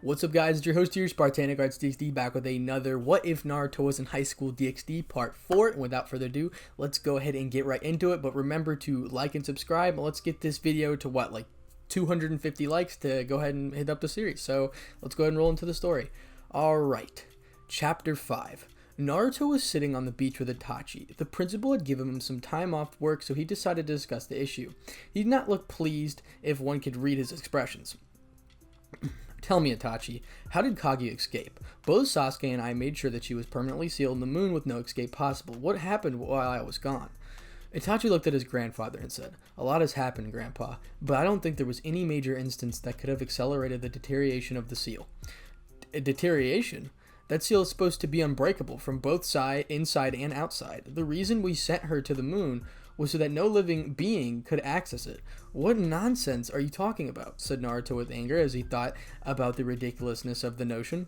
What's up, guys? It's your host here, Naruto DxD, back with another What If Naruto Was in High School DxD Part 4. And without further ado, let's go ahead and get right into it. But remember to like and subscribe. Let's get this video to like 250 likes to go ahead and hit up the series. So let's go ahead and roll into the story. Alright, Chapter 5. Naruto was sitting on the beach with Itachi. The principal had given him some time off work, so he decided to discuss the issue. He did not look pleased if one could read his expressions. Tell me, Itachi, how did Kaguya escape? Both Sasuke and I made sure that she was permanently sealed in the moon with no escape possible. What happened while I was gone? Itachi looked at his grandfather and said, "A lot has happened, Grandpa, but I don't think there was any major instance that could have accelerated the deterioration of the seal." A deterioration? That seal is supposed to be unbreakable from both inside and outside. The reason we sent her to the moon was so that no living being could access it. What nonsense are you talking about? Said Naruto with anger as he thought about the ridiculousness of the notion.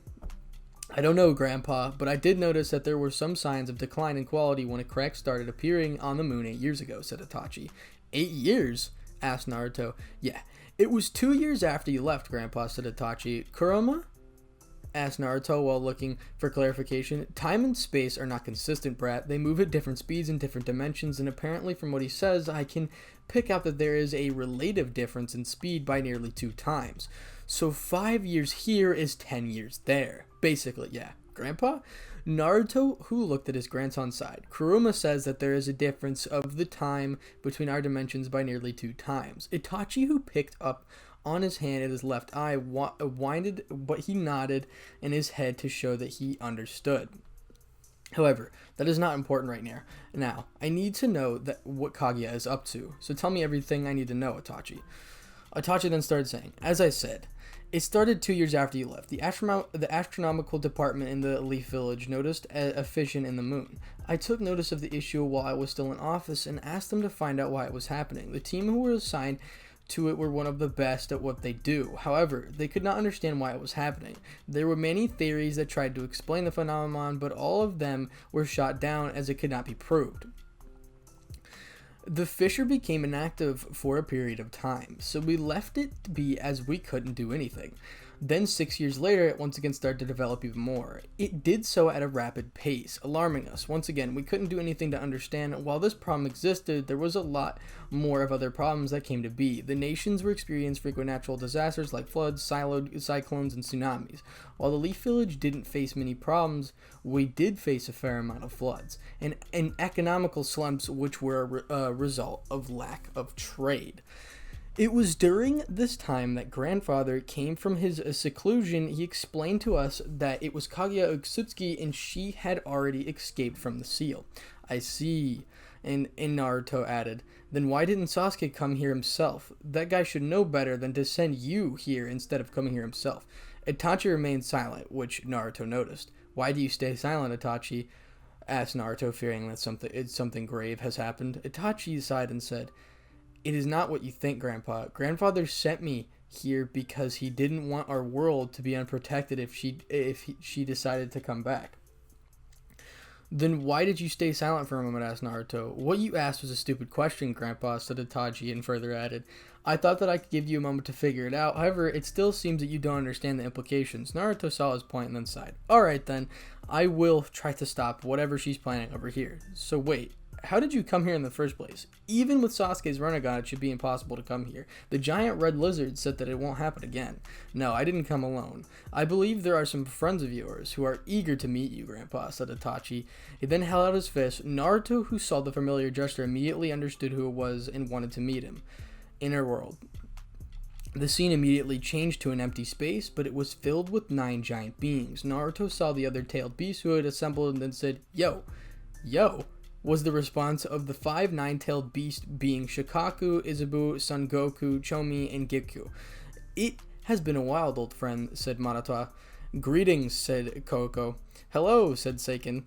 I don't know, Grandpa, but I did notice that there were some signs of decline in quality when a crack started appearing on the moon 8 years ago, said Itachi. 8 years? Asked Naruto. Yeah, it was 2 years after you left, Grandpa, said Itachi. Kurama? Asked Naruto while looking for clarification. Time and space are not consistent, brat. They move at different speeds in different dimensions, and apparently from what he says, I can pick out that there is a relative difference in speed by nearly 2 times. So 5 years here is 10 years there. Basically, yeah. Grandpa? Naruto, who looked at his grandson's side. Kuruma says that there is a difference of the time between our dimensions by nearly 2 times. Itachi, who picked up on his hand at his left eye, winded, but he nodded in his head to show that he understood. However, that is not important right now. Now, I need to know what Kaguya is up to, so tell me everything I need to know, Itachi. Itachi then started saying, as I said, it started 2 years after you left. The astronomical department in the Leaf Village noticed a fission in the moon. I took notice of the issue while I was still in office and asked them to find out why it was happening. The team who were assigned to it were one of the best at what they do. However, they could not understand why it was happening. There were many theories that tried to explain the phenomenon, but all of them were shot down as it could not be proved. The fissure became inactive for a period of time, so we left it to be as we couldn't do anything. Then 6 years later, it once again started to develop even more. It did so at a rapid pace, alarming us. Once again, we couldn't do anything to understand. While this problem existed, there was a lot more of other problems that came to be. The nations were experiencing frequent natural disasters like floods, cyclones, and tsunamis. While the Leaf Village didn't face many problems, we did face a fair amount of floods and economical slumps, which were a result of lack of trade. It was during this time that grandfather came from his seclusion. He explained to us that it was Kaguya Otsutsuki and she had already escaped from the seal. I see. And Naruto added, then why didn't Sasuke come here himself? That guy should know better than to send you here instead of coming here himself. Itachi remained silent, which Naruto noticed. Why do you stay silent, Itachi? Asked Naruto, fearing that something grave has happened. Itachi sighed and said, it is not what you think, Grandpa. Grandfather sent me here because he didn't want our world to be unprotected if she decided to come back. Then why did you stay silent for a moment? Asked Naruto. What you asked was a stupid question, Grandpa, said Itachi, and further added, I thought that I could give you a moment to figure it out. However, it still seems that you don't understand the implications. Naruto saw his point and then sighed. Alright then, I will try to stop whatever she's planning over here. So wait. How did you come here in the first place? Even with Sasuke's Rinnegan, it should be impossible to come here. The giant red lizard said that it won't happen again. No, I didn't come alone. I believe there are some friends of yours who are eager to meet you, Grandpa, said Itachi. He then held out his fist. Naruto, who saw the familiar gesture, immediately understood who it was and wanted to meet him. Inner world. The scene immediately changed to an empty space, but it was filled with 9 giant beings. Naruto saw the other tailed beasts who had assembled and then said, Yo, was the response of the 5 9-tailed beasts being Shikaku, Izubu, Son Goku, Chomi, and Giku. It has been a while, old friend, said Madara. Greetings, said Koko. Hello, said Seiken.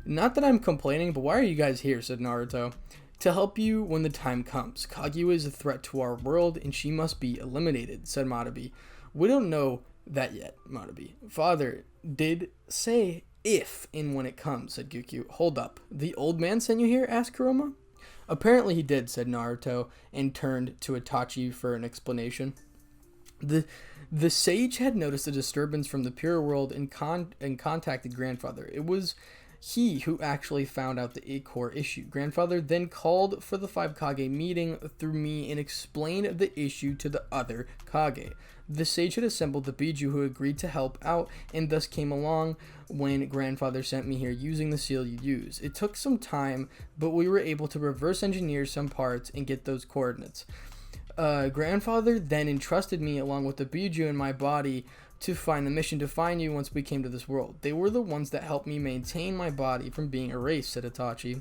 Not that I'm complaining, but why are you guys here, said Naruto. To help you when the time comes. Kaguya is a threat to our world, and she must be eliminated, said Madabi. We don't know that yet, Madabi. Father did say if and when it comes, said Goku. Hold up. The old man sent you here? Asked Kurama. Apparently he did, said Naruto, and turned to Itachi for an explanation. The the sage had noticed a disturbance from the pure world and contacted grandfather. It was he who actually found out the core issue. Grandfather then called for the 5 Kage meeting through me and explained the issue to the other Kage. The sage had assembled the Biju who agreed to help out and thus came along when grandfather sent me here using the seal you use. It took some time, but we were able to reverse engineer some parts and get those coordinates. Grandfather then entrusted me along with the Biju in my body to find the mission to find you once we came to this world. They were the ones that helped me maintain my body from being erased, said Itachi.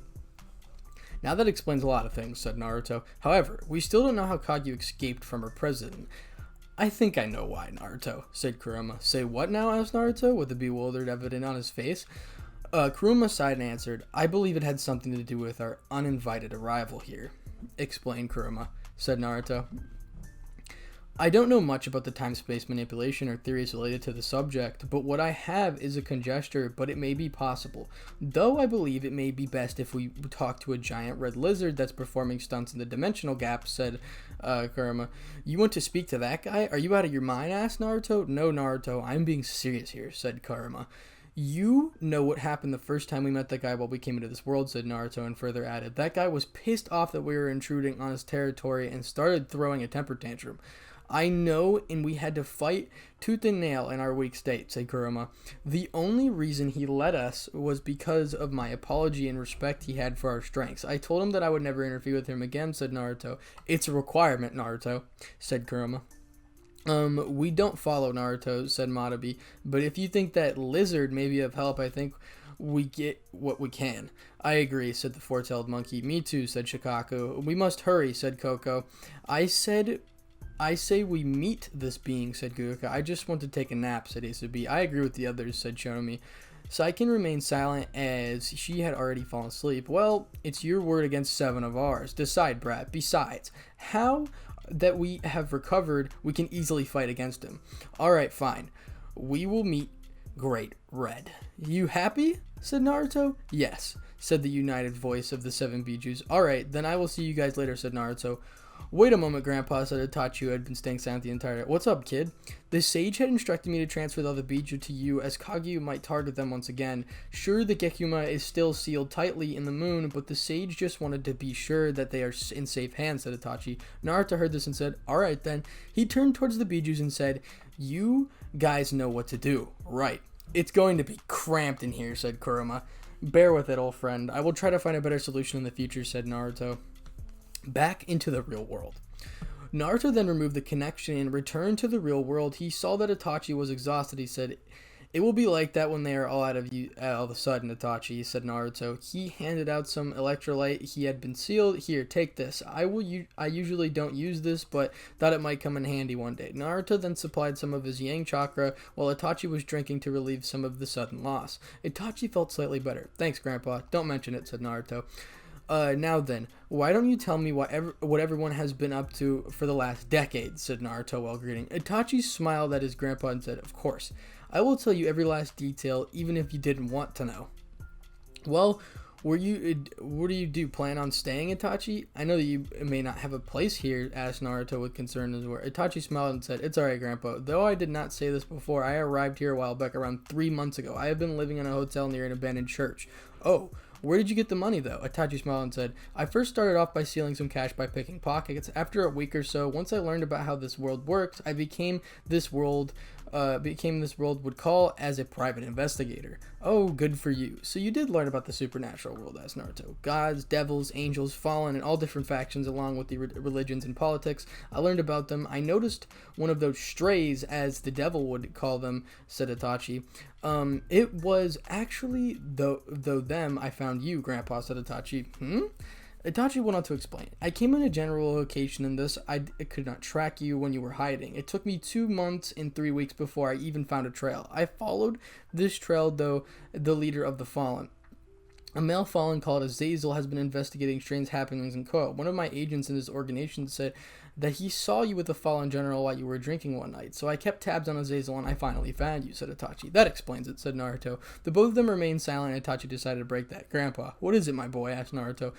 Now that explains a lot of things, said Naruto. However, we still don't know how Kaguya escaped from her prison. I think I know why, Naruto, said Kurama. Say what now? Asked Naruto, with a bewildered evident on his face. Kurama sighed and answered, I believe it had something to do with our uninvited arrival here. Explain, Kurama, said Naruto. I don't know much about the time-space manipulation or theories related to the subject, but what I have is a conjecture, but it may be possible. Though I believe it may be best if we talk to a giant red lizard that's performing stunts in the dimensional gap, said Kurama. You want to speak to that guy? Are you out of your mind? Asked Naruto. No, Naruto, I'm being serious here, said Kurama. You know what happened the first time we met that guy while we came into this world, said Naruto, and further added, that guy was pissed off that we were intruding on his territory and started throwing a temper tantrum. I know, and we had to fight tooth and nail in our weak state, said Kurama. The only reason he let us was because of my apology and respect he had for our strengths. I told him that I would never interfere with him again, said Naruto. It's a requirement, Naruto, said Kurama. We don't follow Naruto, said Matabi, but if you think that lizard may be of help, I think we get what we can. I agree, said the four-tailed monkey. Me too, said Shikaku. We must hurry, said Koko. I say we meet this being, said Guruka. I just want to take a nap, said Asabi. I agree with the others, said Shonomi. Saiken remained silent as she had already fallen asleep. Well, it's your word against 7 of ours. Decide, brat. Besides, how that we have recovered, we can easily fight against him. Alright, fine. We will meet Great Red. You happy? Said Naruto. Yes, said the united voice of the 7 Bijus. Alright, then I will see you guys later, said Naruto. Wait a moment, Grandpa, said Itachi, who had been staying silent the entire day. What's up, kid? The sage had instructed me to transfer the other Biju to you, as Kaguya might target them once again. Sure, the Gekuma is still sealed tightly in the moon, but the sage just wanted to be sure that they are in safe hands, said Itachi. Naruto heard this and said, alright then. He turned towards the Bijus and said, you guys know what to do. Right. It's going to be cramped in here, said Kurama. Bear with it, old friend. I will try to find a better solution in the future, said Naruto. Back into the real world. Naruto then removed the connection and returned to the real world. He saw that Itachi was exhausted. He said, it will be like that when they are all out of you all of a sudden, Itachi, said Naruto. He handed out some electrolyte. He had been sealed. Here, take this. I usually don't use this, but thought it might come in handy one day. Naruto then supplied some of his yang chakra while Itachi was drinking to relieve some of the sudden loss. Itachi felt slightly better. Thanks, Grandpa. Don't mention it, said Naruto. Now then, why don't you tell me what everyone has been up to for the last decade, said Naruto while greeting. Itachi smiled at his grandpa and said, of course, I will tell you every last detail, even if you didn't want to know. Well, what do you do, plan on staying, Itachi? I know that you may not have a place here, asked Naruto with concern as well. Itachi smiled and said, it's alright, Grandpa. Though I did not say this before, I arrived here a while back around 3 months ago. I have been living in a hotel near an abandoned church. Oh, where did you get the money, though? Itachi smiled and said, I first started off by stealing some cash by picking pockets. After a week or so, once I learned about how this world works, I became this world would call as a private investigator. Oh, good for you. So you did learn about the supernatural world, asked Naruto. Gods, devils, angels, fallen, and all different factions along with the religions and politics. I learned about them. I noticed one of those strays, as the devil would call them, said Itachi. It was actually though them I found you, Grandpa, said Itachi. Itachi went on to explain. I came in a general location in this. I could not track you when you were hiding. It took me 2 months and 3 weeks before I even found a trail. I followed this trail, though, the leader of the Fallen. A male Fallen called Azazel has been investigating strange happenings in Koa. One of my agents in his organization said that he saw you with the Fallen General while you were drinking one night. So I kept tabs on Azazel and I finally found you, said Itachi. That explains it, said Naruto. The both of them remained silent and Itachi decided to break that. Grandpa, what is it, my boy, asked Naruto.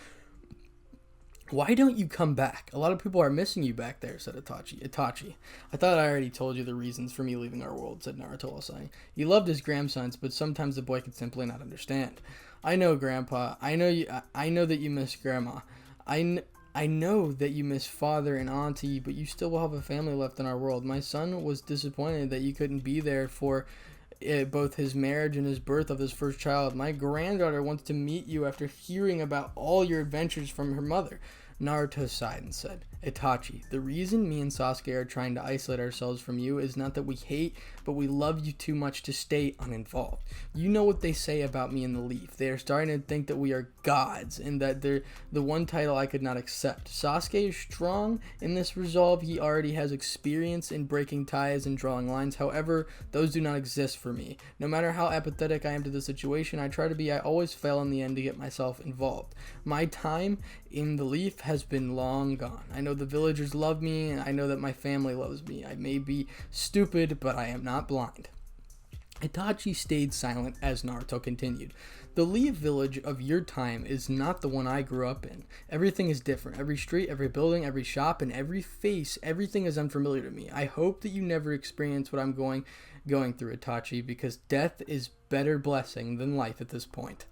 Why don't you come back? A lot of people are missing you back there, said Itachi. I thought I already told you the reasons for me leaving our world, said Naruto while sighing. He loved his grandsons, but sometimes the boy could simply not understand. I know, Grandpa. I know that you miss Grandma. I know that you miss father and auntie, but you still will have a family left in our world. My son was disappointed that you couldn't be there for both his marriage and his birth of his first child. My granddaughter wants to meet you after hearing about all your adventures from her mother. Naruto sighed and said, Itachi, the reason me and Sasuke are trying to isolate ourselves from you is not that we hate, but we love you too much to stay uninvolved. You know what they say about me and the Leaf. They are starting to think that we are gods and that they're the one title I could not accept. Sasuke is strong in this resolve. He already has experience in breaking ties and drawing lines. However, those do not exist for me. No matter how apathetic I am to the situation, I always fail in the end to get myself involved. My time in the Leaf has been long gone. I know the villagers love me, and I know that my family loves me. I may be stupid, but I am not blind. Itachi stayed silent as Naruto continued. The Leaf village of your time is not the one I grew up in. Everything is different. Every street, every building, every shop, and every face, everything is unfamiliar to me. I hope that you never experience what I'm going through, Itachi, because death is better blessing than life at this point.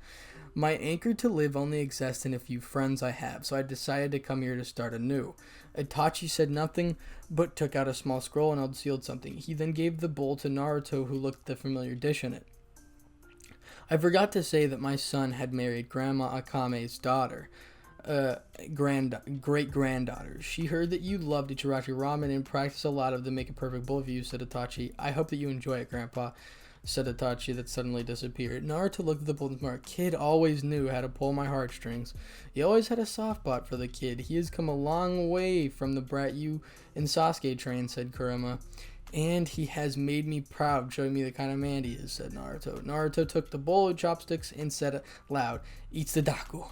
My anchor to live only exists in a few friends I have, so I decided to come here to start anew. Itachi said nothing, but took out a small scroll and unsealed something. He then gave the bowl to Naruto, who looked at the familiar dish in it. I forgot to say that my son had married Grandma Akame's daughter, great-granddaughter. She heard that you loved Ichirashi ramen and practiced a lot of the Make a Perfect Bowl of you, said Itachi. I hope that you enjoy it, Grandpa, said Itachi, that suddenly disappeared. Naruto looked at the bowl and smiled. Kid always knew how to pull my heartstrings. He always had a soft spot for the kid. He has come a long way from the brat you and Sasuke trained, said Kurama. And he has made me proud, showing me the kind of man he is, said Naruto. Naruto took the bowl of chopsticks and said aloud, Eats the daku.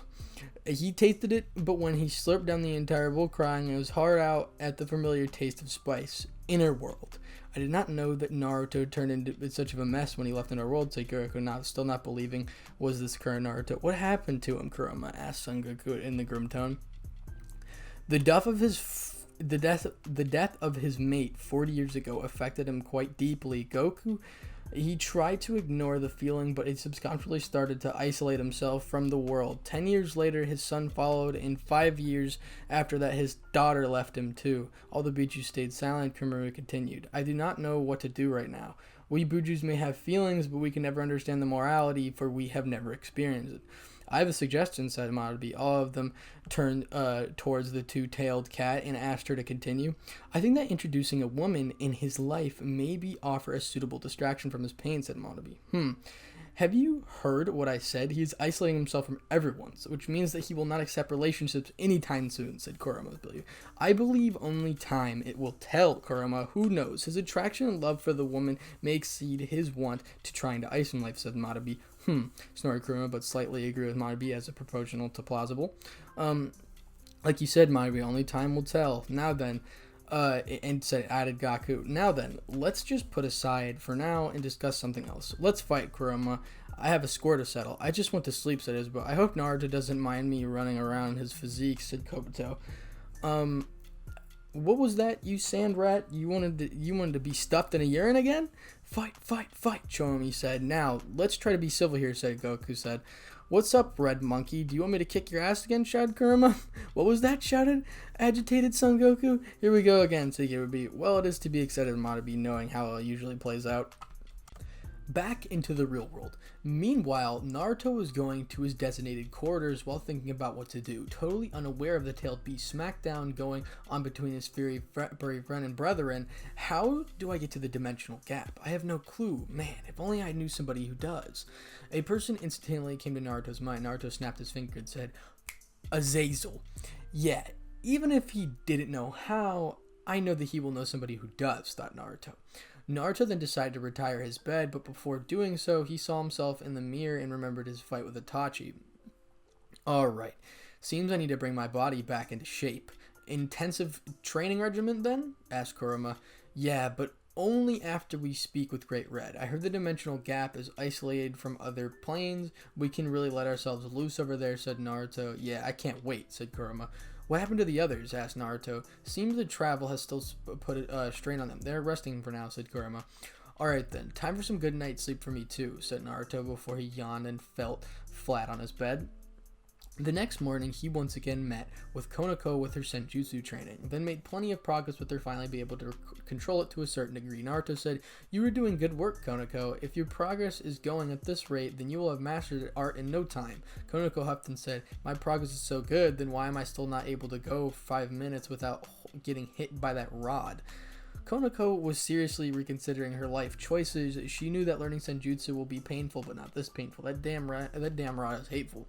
He tasted it, but when he slurped down the entire bowl, crying, it was hard out at the familiar taste of spice. Inner world. I did not know that Naruto turned into such of a mess when he left in our world, said Kurama, still not believing was this current Naruto. What happened to him, Kurama asked Son Goku in the grim tone. The death of his mate 40 years ago affected him quite deeply. He tried to ignore the feeling, but he subconsciously started to isolate himself from the world. 10 years later, his son followed, and 5 years after that, his daughter left him too. All the Bujus stayed silent. Kurama continued. I do not know what to do right now. We Bujus may have feelings, but we can never understand the morality, for we have never experienced it. I have a suggestion, said Manabe. All of them turned towards the two-tailed cat and asked her to continue. I think that introducing a woman in his life maybe offer a suitable distraction from his pain, said Manabe. Have you heard what I said? He is isolating himself from everyone, which means that he will not accept relationships anytime soon, said Kurama. I believe only time it will tell, Kurama. Who knows? His attraction and love for the woman may exceed his want to trying to ice in life, said Manabe. Snorted Kurama, but slightly agree with Manabe as a proportional to plausible. Like you said, Manabe, only time will tell. Now then, and added Gaku. Now then, let's just put aside for now and discuss something else. Let's fight, Kurama. I have a score to settle. I just went to sleep, said Isabel. I hope Naruto doesn't mind me running around his physique, said Kobuto. What was that, you sand rat? You wanted to be stuffed in a urine again? Fight, Chomi said. Now, let's try to be civil here, said Goku said. What's up, red monkey? Do you want me to kick your ass again, shouted Kurama? What was that, shouted agitated Son Goku. Here we go again, said Kirubi. Well, it is to be expected of Manabe, knowing how it usually plays out. Back into the real world. Meanwhile, Naruto was going to his designated quarters while thinking about what to do, totally unaware of the tailed beast smackdown going on between his furry friend and brethren. How do I get to the dimensional gap? I have no clue. Man, if only I knew somebody who does. A person instantly came to Naruto's mind. Naruto snapped his finger and said, Azazel. Yeah, even if he didn't know how, I know that he will know somebody who does, thought Naruto. Naruto then decided to retire his bed, but before doing so, he saw himself in the mirror and remembered his fight with Itachi. Alright, seems I need to bring my body back into shape. Intensive training regimen then? Asked Kurama. Yeah, but only after we speak with Great Red. I heard the dimensional gap is isolated from other planes. We can really let ourselves loose over there, said Naruto. Yeah, I can't wait, said Kurama. What happened to the others? Asked Naruto. Seems the travel has still put a strain on them. They're resting for now, said Kurama. Alright then, time for some good night's sleep for me too, said Naruto before he yawned and fell flat on his bed. The next morning, he once again met with Konako with her senjutsu training, then made plenty of progress with her finally be able to control it to a certain degree. Naruto said, "You were doing good work, Konako. If your progress is going at this rate, then you will have mastered art in no time." Konako huffed and said, "My progress is so good, then why am I still not able to go 5 minutes without getting hit by that rod?" Konako was seriously reconsidering her life choices. She knew that learning senjutsu will be painful, but not this painful. That damn rod is hateful.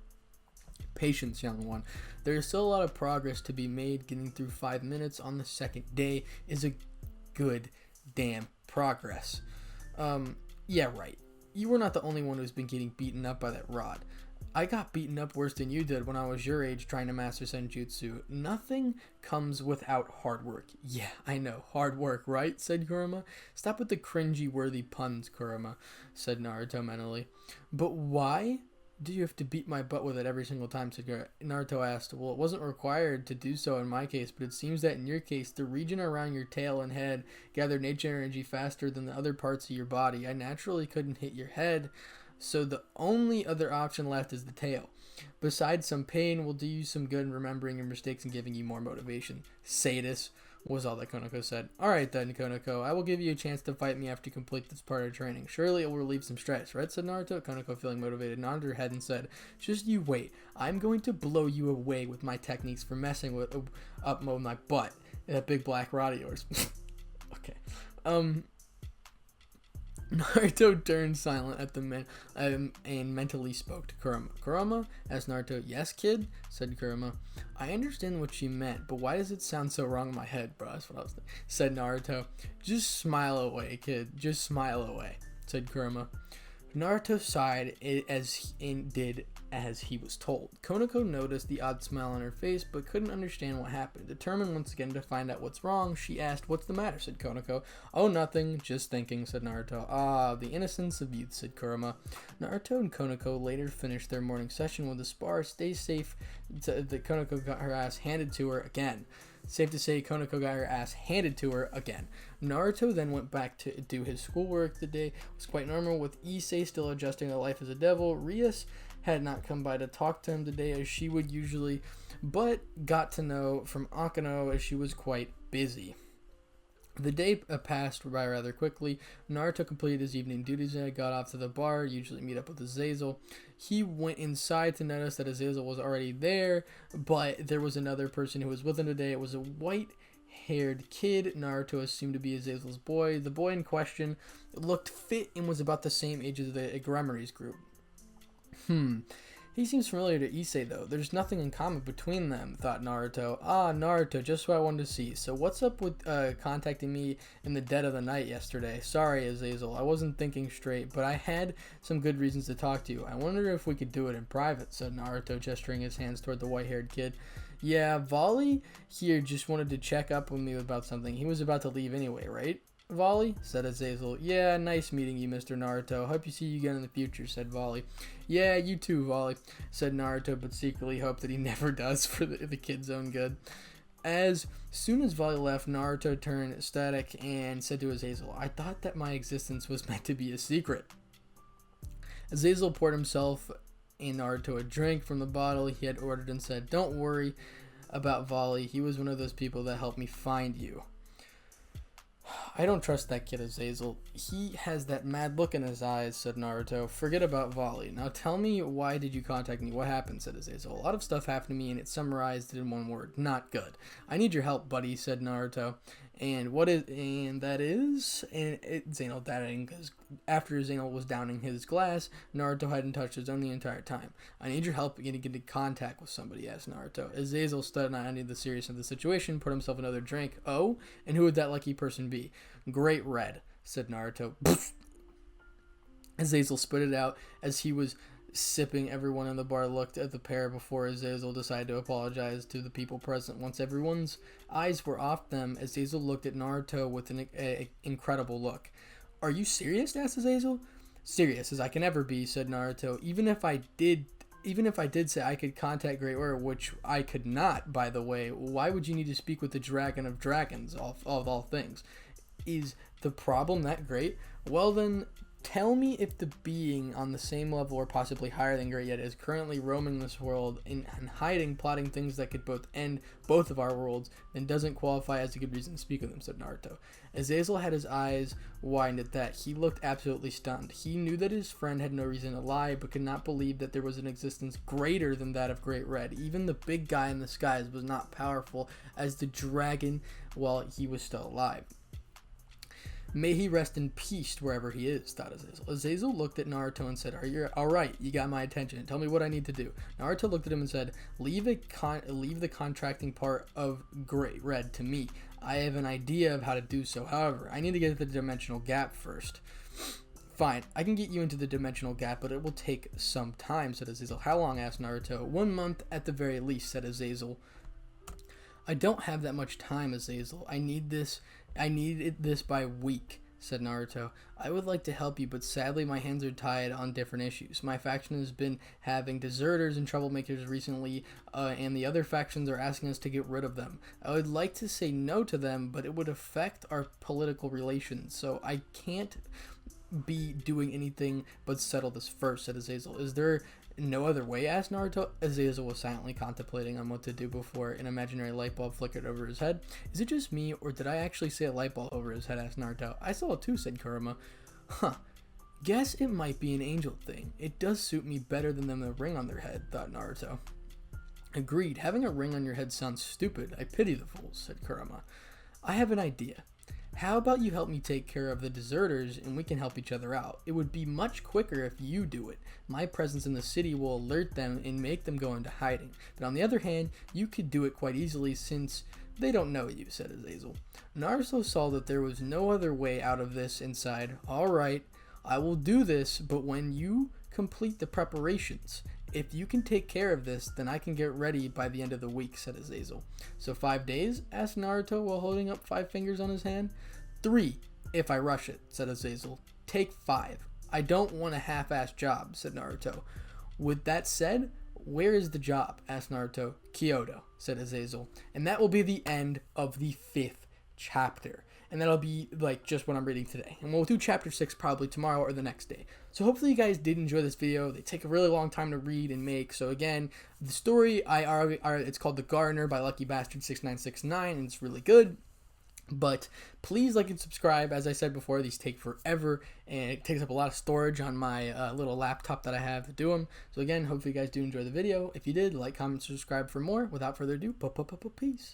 Patience, young one. There is still a lot of progress to be made. Getting through 5 minutes on the second day is a good damn progress. Yeah, right. You were not the only one who's been getting beaten up by that rod. I got beaten up worse than you did when I was your age trying to master senjutsu. Nothing comes without hard work. Yeah, I know. Hard work, right? Said Kurama. Stop with the cringy-worthy puns, Kurama, said Naruto mentally. But why do you have to beat my butt with it every single time? Said Naruto asked. Well, it wasn't required to do so in my case, but it seems that in your case, the region around your tail and head gathered nature energy faster than the other parts of your body. I naturally couldn't hit your head, so the only other option left is the tail. Besides some pain, will do you some good in remembering your mistakes and giving you more motivation. Sadist, was all that Konako said. Alright then, Konako, I will give you a chance to fight me after you complete this part of training. Surely it will relieve some stress, right? Said Naruto. Konako, feeling motivated, nodded her head and said, just you wait. I'm going to blow you away with my techniques for messing with up my butt. That big black rod of yours. Okay. Naruto turned silent at the man and mentally spoke to Kurama. Kurama? Asked Naruto. Yes, kid? Said Kurama. I understand what she meant, but why does it sound so wrong in my head, bro? That's what I was thinking. Said Naruto. Just smile away, kid. Just smile away, said Kurama. Naruto sighed and did as he was told. Konako noticed the odd smile on her face, but couldn't understand what happened. Determined once again to find out what's wrong, she asked, what's the matter, said Konako. Oh, nothing, just thinking, said Naruto. Ah, the innocence of youth, said Kurama. Naruto and Konako later finished their morning session with a spar. Stay safe, that Konako got her ass handed to her again. Safe to say, Konako got her ass handed to her again. Naruto then went back to do his schoolwork. The day was quite normal, with Issei still adjusting to life as a devil. Rias had not come by to talk to him today as she would usually, but got to know from Akano as she was quite busy. The day passed by rather quickly. Naruto completed his evening duties and got off to the bar, usually meet up with Azazel. He went inside to notice that Azazel was already there, but there was another person who was with him today. It was a white-haired kid. Naruto assumed to be Azazel's boy. The boy in question looked fit and was about the same age as the Gremory's group. He seems familiar to Issei, though. There's nothing in common between them, thought Naruto. Ah, Naruto, just what I wanted to see. So what's up with contacting me in the dead of the night yesterday? Sorry, Azazel, I wasn't thinking straight, but I had some good reasons to talk to you. I wonder if we could do it in private, said Naruto, gesturing his hands toward the white-haired kid. Yeah, Volley here just wanted to check up with me about something. He was about to leave anyway, right? Volley, said Azazel. Yeah, nice meeting you, Mr. Naruto. Hope you see you again in the future, said Volley. Yeah, you too, Volley, said Naruto, but secretly hoped that he never does for the kid's own good. As soon as Volley left, Naruto turned static and said to Azazel, I thought that my existence was meant to be a secret. Azazel poured himself and Naruto a drink from the bottle he had ordered and said, don't worry about Volley. He was one of those people that helped me find you. I don't trust that kid, Azazel. He has that mad look in his eyes, said Naruto. Forget about Volley. Now tell me, why did you contact me? What happened, said Azazel. A lot of stuff happened to me, and it's summarized in one word. Not good. I need your help, buddy, said Naruto. And that is? Zainal downing, because after Zainal was downing his glass, Naruto hadn't touched his own the entire time. I need your help getting into contact with somebody, asked Naruto. Azazel studied not any of the seriousness of the situation, poured himself another drink. Oh? And who would that lucky person be? Great Red, said Naruto. Azazel spit it out as he was sipping. Everyone in the bar looked at the pair before Azazel decided to apologize to the people present. Once everyone's eyes were off them, Azazel looked at Naruto with an incredible look. Are you serious? Asked Azazel. Serious as I can ever be, said Naruto. Even if I did even if I did say I could contact Great Red, which I could not, by the way, why would you need to speak with the Dragon of Dragons, of all things? Is the problem that great? Well then, tell me if the being on the same level or possibly higher than Great Yet is currently roaming this world and hiding, plotting things that could both end both of our worlds, then doesn't qualify as a good reason to speak with him, said Naruto. Azazel had his eyes widened at that. He looked absolutely stunned. He knew that his friend had no reason to lie, but could not believe that there was an existence greater than that of Great Red. Even the big guy in the skies was not powerful as the dragon while he was still alive. May he rest in peace wherever he is, thought Azazel. Azazel looked at Naruto and said, alright, you got my attention. Tell me what I need to do. Naruto looked at him and said, leave the contracting part of Great Red to me. I have an idea of how to do so. However, I need to get to the dimensional gap first. Fine, I can get you into the dimensional gap, but it will take some time, said Azazel. How long, asked Naruto. 1 month at the very least, said Azazel. I don't have that much time, Azazel. I need this by week, said Naruto. I would like to help you, but sadly my hands are tied on different issues. My faction has been having deserters and troublemakers recently, and the other factions are asking us to get rid of them. I would like to say no to them, but it would affect our political relations, so I can't be doing anything but settle this first, said Azazel. Is there no other way, asked Naruto. Azazel was silently contemplating on what to do before an imaginary light bulb flickered over his head. Is it just me, or did I actually see a light bulb over his head, asked Naruto. I saw it too, said Kurama. Huh. Guess it might be an angel thing. It does suit me better than them a ring on their head, thought Naruto. Agreed. Having a ring on your head sounds stupid. I pity the fools, said Kurama. I have an idea. How about you help me take care of the deserters and we can help each other out? It would be much quicker if you do it. My presence in the city will alert them and make them go into hiding. But on the other hand, you could do it quite easily since they don't know you, said Azazel. Naruto saw that there was no other way out of this and sighed. Alright, I will do this, but when you complete the preparations, if you can take care of this, then I can get ready by the end of the week, said Azazel. So 5 days? Asked Naruto while holding up 5 fingers on his hand. 3, if I rush it, said Azazel. Take 5. I don't want a half-assed job, said Naruto. With that said, where is the job? Asked Naruto. Kyoto, said Azazel. And that will be the end of the 5th chapter. And that'll be like just what I'm reading today. And we'll do chapter 6 probably tomorrow or the next day. So hopefully you guys did enjoy this video. They take a really long time to read and make. So again, the story, it's called The Gardener by Lucky Bastard 6969, and it's really good. But please like and subscribe. As I said before, these take forever, and it takes up a lot of storage on my little laptop that I have to do them. So again, hopefully you guys do enjoy the video. If you did, like, comment, subscribe for more. Without further ado, peace.